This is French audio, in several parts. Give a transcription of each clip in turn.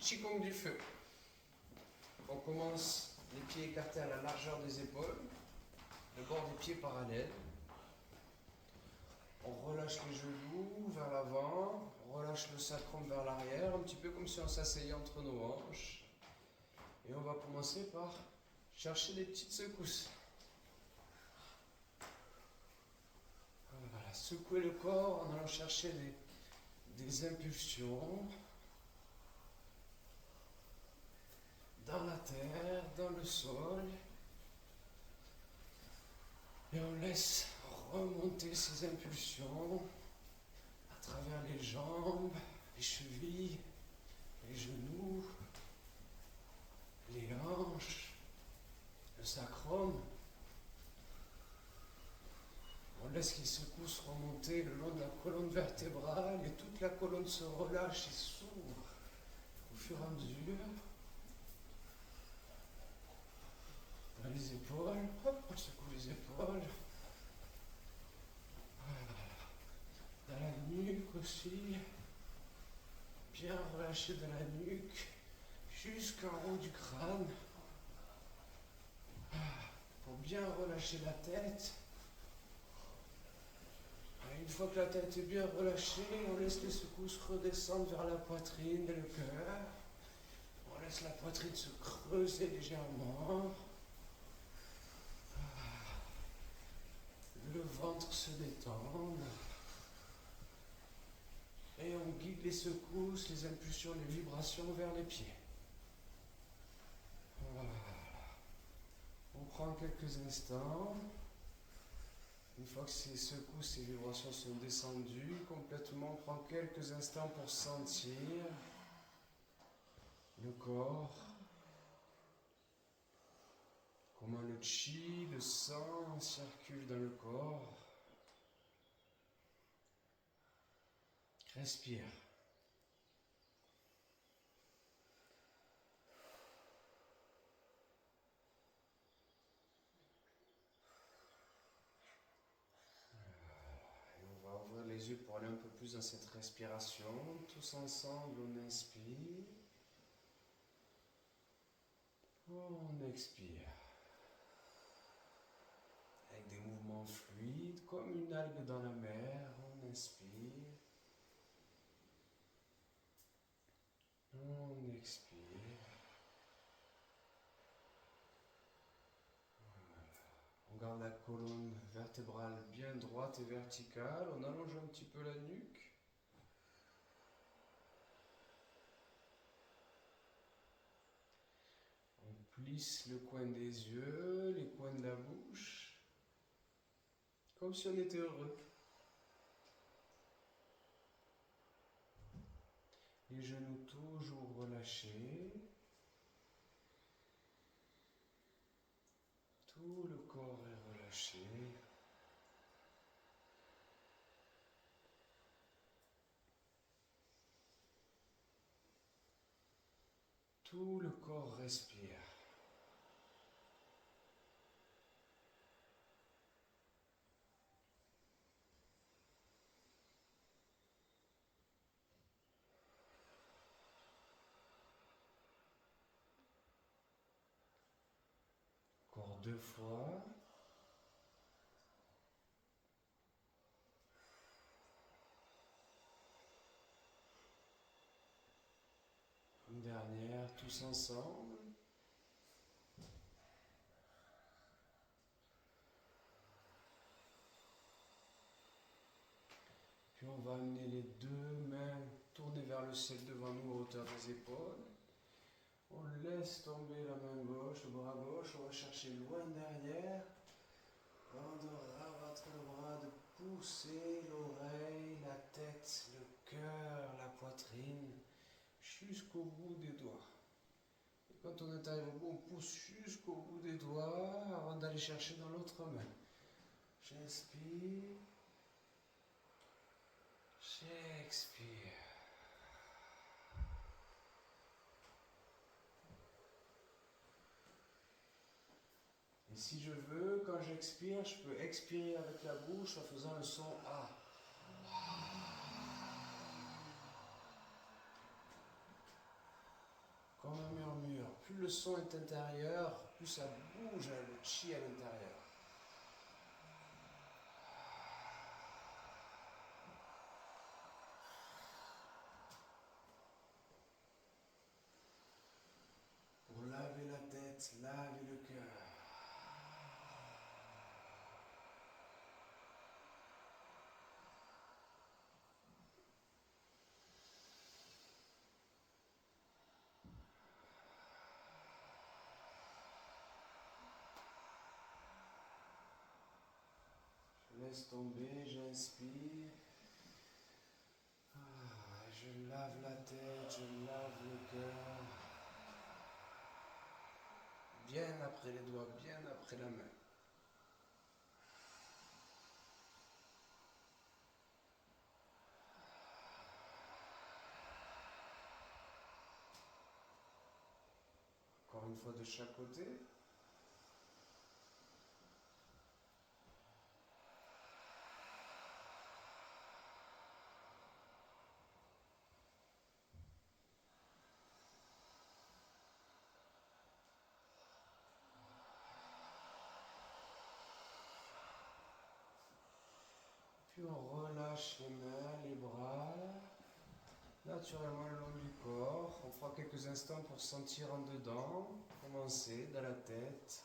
Qigong du feu. On commence les pieds écartés à la largeur des épaules, le bord des pieds parallèles. On relâche les genoux vers l'avant, on relâche le sacrum vers l'arrière, un petit peu comme si on s'asseyait entre nos hanches. Et on va commencer par chercher des petites secousses. Voilà, secouer le corps en allant chercher des impulsions dans la terre, dans le sol. Et on laisse remonter ces impulsions à travers les jambes, les chevilles, les genoux, les hanches, le sacrum. On laisse les secousses remonter le long de la colonne vertébrale et toute la colonne se relâche et s'ouvre au fur et à mesure. Dans les épaules, hop, on secoue les épaules. Voilà. Dans la nuque aussi. Bien relâché dans la nuque, jusqu'en haut du crâne. Pour bien relâcher la tête. Et une fois que la tête est bien relâchée, on laisse les secousses redescendre vers la poitrine et le cœur. On laisse la poitrine se creuser légèrement. Le ventre se détendre. Et on guide les secousses, les impulsions, les vibrations vers les pieds. Voilà. On prend quelques instants. Une fois que ces secousses, ces vibrations sont descendues complètement, on prend quelques instants pour sentir le corps. Comment le chi, le sang circule dans le corps. Respire. Et on va ouvrir les yeux pour aller un peu plus dans cette respiration. Tous ensemble, on inspire. On expire. Avec des mouvements fluides, comme une algue dans la mer, on inspire. On expire. Voilà. On garde la colonne vertébrale bien droite et verticale. On allonge un petit peu la nuque. On plisse le coin des yeux, les coins de la bouche. Comme si on était heureux. Les genoux toujours relâchés. Tout le corps est relâché. Tout le corps respire. Encore 2 fois. Une dernière, tous ensemble. Puis on va amener les 2 mains tournées vers le ciel devant nous à hauteur des épaules. On laisse tomber la main gauche, le bras gauche, on va chercher loin derrière. On doit rabattre le bras, de pousser l'oreille, la tête, le cœur, la poitrine, jusqu'au bout des doigts. Et quand on est arrivé au bout, on pousse jusqu'au bout des doigts avant d'aller chercher dans l'autre main. J'inspire. J'expire. Et si je veux, quand j'expire, je peux expirer avec la bouche en faisant le son A. son est intérieur, plus ça bouge le chi à l'intérieur. Pour laver la tête, laver le cœur. Je laisse tomber, j'inspire. Je lave la tête, je lave le cœur. Bien après les doigts, bien après la main. Encore une fois de chaque côté. Puis on relâche les mains, les bras, naturellement le long du corps. On fera quelques instants pour sentir en dedans, commencer dans la tête,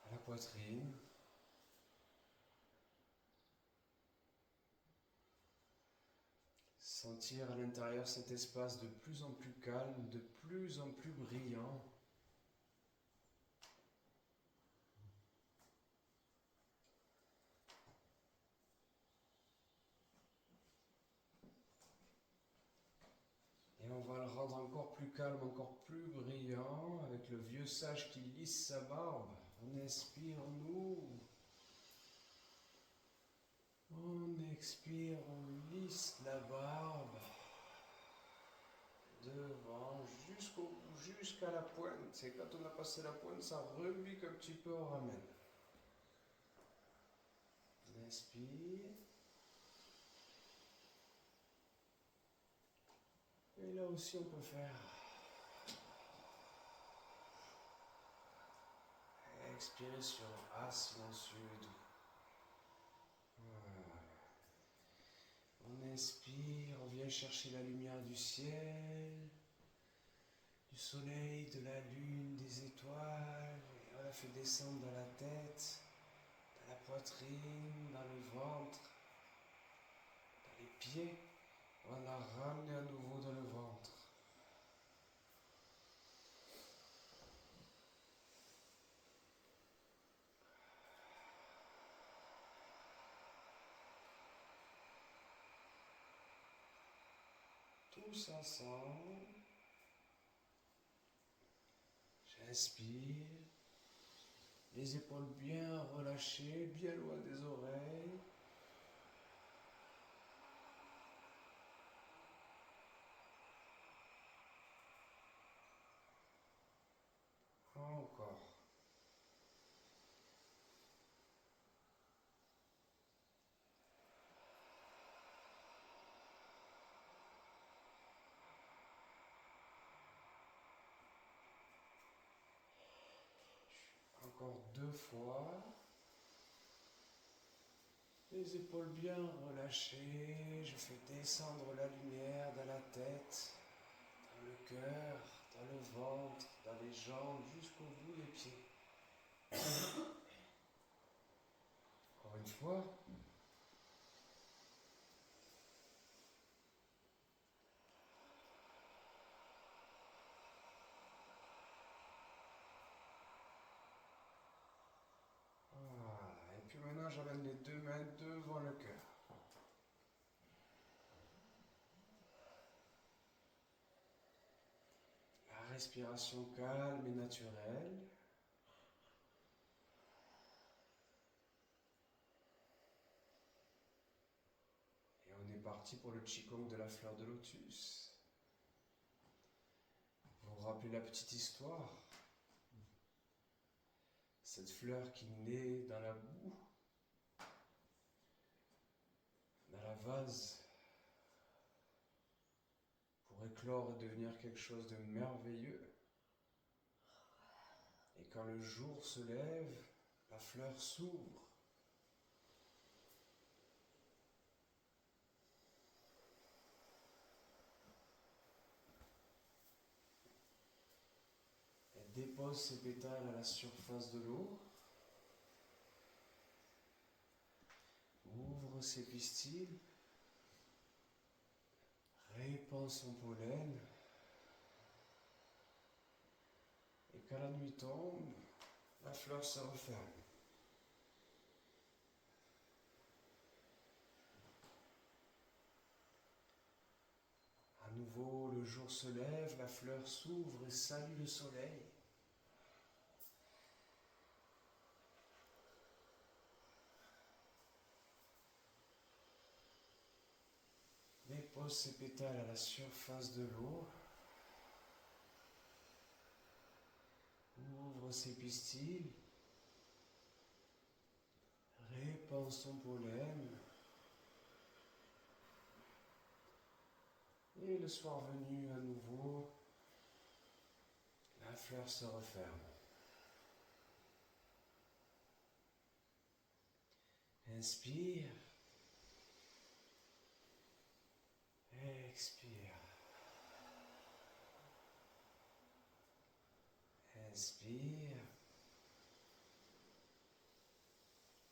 à la poitrine. Sentir à l'intérieur cet espace de plus en plus calme, de plus en plus brillant. Et on va le rendre encore plus calme, encore plus brillant, avec le vieux sage qui lisse sa barbe. On inspire, nous. On expire, on lisse la barbe. Devant, jusqu'au bout, jusqu'à la pointe. Et quand on a passé la pointe, ça rebique un petit peu, on ramène. On inspire. Et là aussi, on peut faire. Expirer sur A silencieux et doux. Voilà. On inspire, on vient chercher la lumière du ciel, du soleil, de la lune, des étoiles. Et on la fait descendre dans la tête, dans la poitrine, dans le ventre, dans les pieds. On la ramène à nouveau dans le ventre. Tous ensemble. J'inspire. Les épaules bien relâchées, bien loin des oreilles. Encore. Encore 2 fois. Les épaules bien relâchées. Je fais descendre la lumière dans la tête, dans le cœur, dans le ventre, dans les jambes, jusqu'au bout des pieds. Encore une fois. Voilà. Et puis maintenant, j'amène les 2 mains devant le cœur. La respiration calme et naturelle. Et on est parti pour le Qigong de la fleur de lotus. Vous vous rappelez la petite histoire? Cette fleur qui naît dans la boue, dans la vase, pour éclore éclore et devenir quelque chose de merveilleux. Et quand le jour se lève, la fleur s'ouvre. Elle dépose ses pétales à la surface de l'eau. Ouvre ses pistils. Répand son pollen. Et quand la nuit tombe, la fleur se referme. À nouveau, le jour se lève, la fleur s'ouvre et salue le soleil. Dépose ses pétales à la surface de l'eau. Ouvre ses pistils. Répand son pollen. Et le soir venu à nouveau, la fleur se referme. Inspire. Expire. Inspire.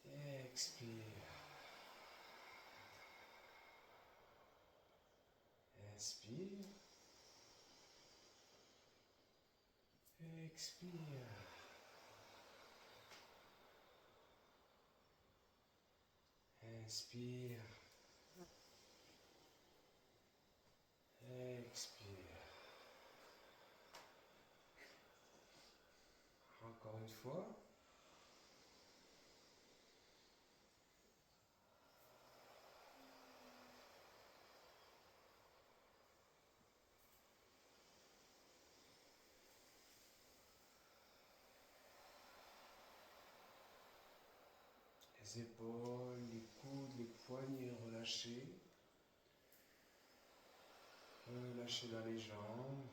Expire. Inspire. Expire. Inspire. Expire. Encore une fois. Les épaules, les coudes, les poignets relâchés. Relâchez dans les jambes.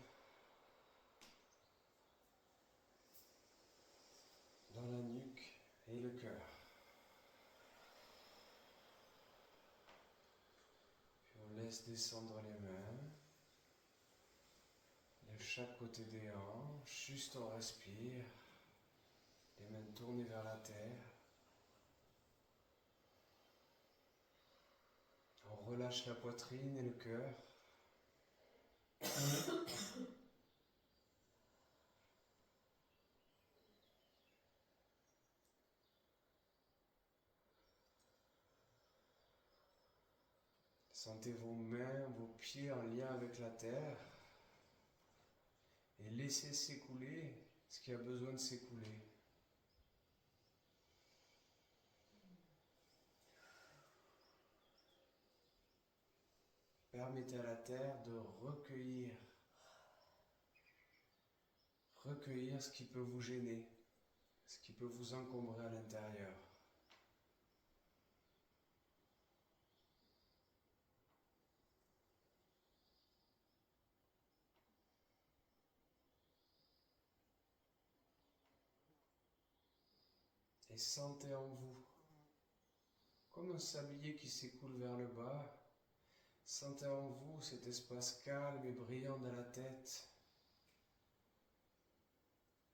Dans la nuque et le cœur. Puis on laisse descendre les mains de chaque côté des hanches, juste on respire, les mains tournées vers la terre. On relâche la poitrine et le cœur. Sentez vos mains, vos pieds en lien avec la terre et laissez s'écouler ce qui a besoin de s'écouler. Permettez à la terre de recueillir ce qui peut vous gêner, ce qui peut vous encombrer à l'intérieur. Et sentez en vous, comme un sablier qui s'écoule vers le bas, sentez en vous cet espace calme et brillant dans la tête,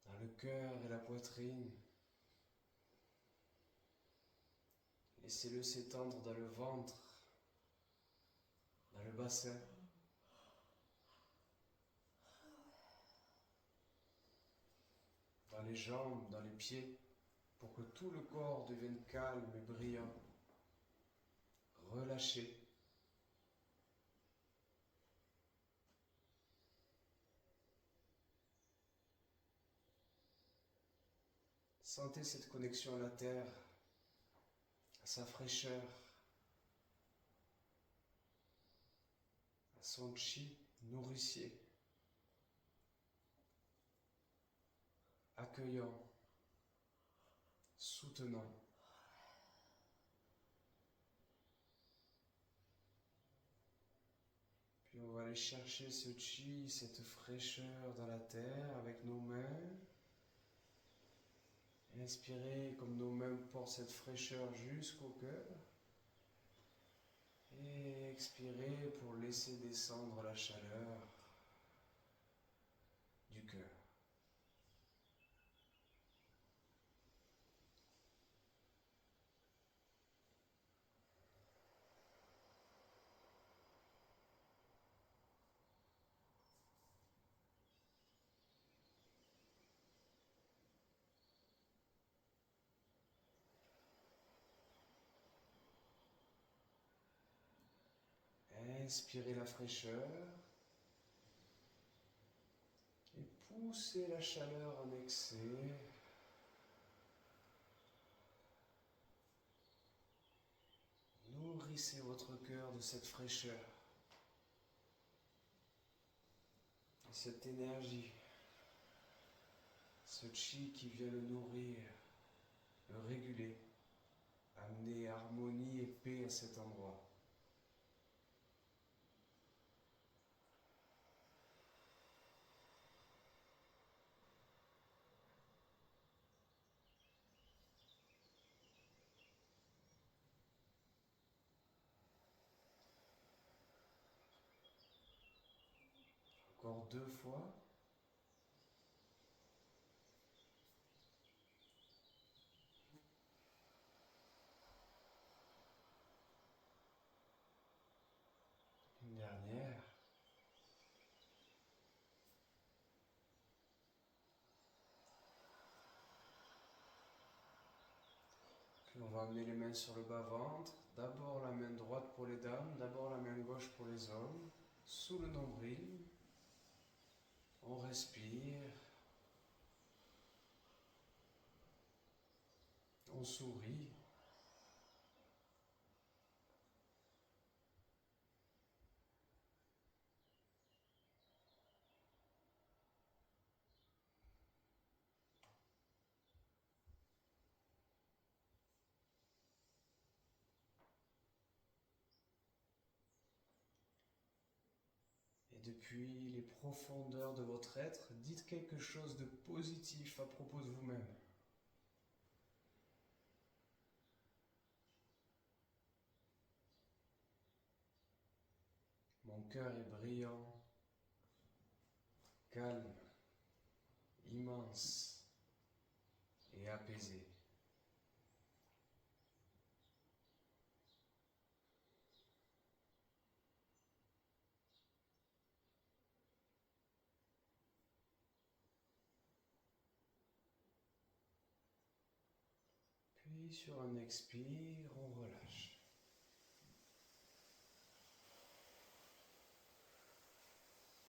dans le cœur et la poitrine. Laissez-le s'étendre dans le ventre, dans le bassin. Dans les jambes, dans les pieds, pour que tout le corps devienne calme et brillant. Relâchez. Sentez cette connexion à la terre, à sa fraîcheur, à son chi nourricier, accueillant, soutenant. Puis on va aller aller chercher ce chi, cette fraîcheur dans la terre avec nos mains. Inspirez comme nos mains portent cette fraîcheur jusqu'au cœur. Et expirez pour laisser descendre la chaleur du cœur. Inspirez la fraîcheur et poussez la chaleur en excès. Nourrissez votre cœur de cette fraîcheur, de cette énergie, ce chi qui vient le nourrir, le réguler, amener harmonie et paix à cet endroit. Encore 2 fois. Une dernière. Puis on va amener les mains sur le bas-ventre. D'abord la main droite pour les dames, d'abord la main gauche pour les hommes. Sous le nombril. On respire. On sourit. Et depuis les profondeurs de votre être, dites quelque chose de positif à propos de vous-même. Mon cœur est brillant, calme, immense et apaisé. Puis sur un expire, on relâche.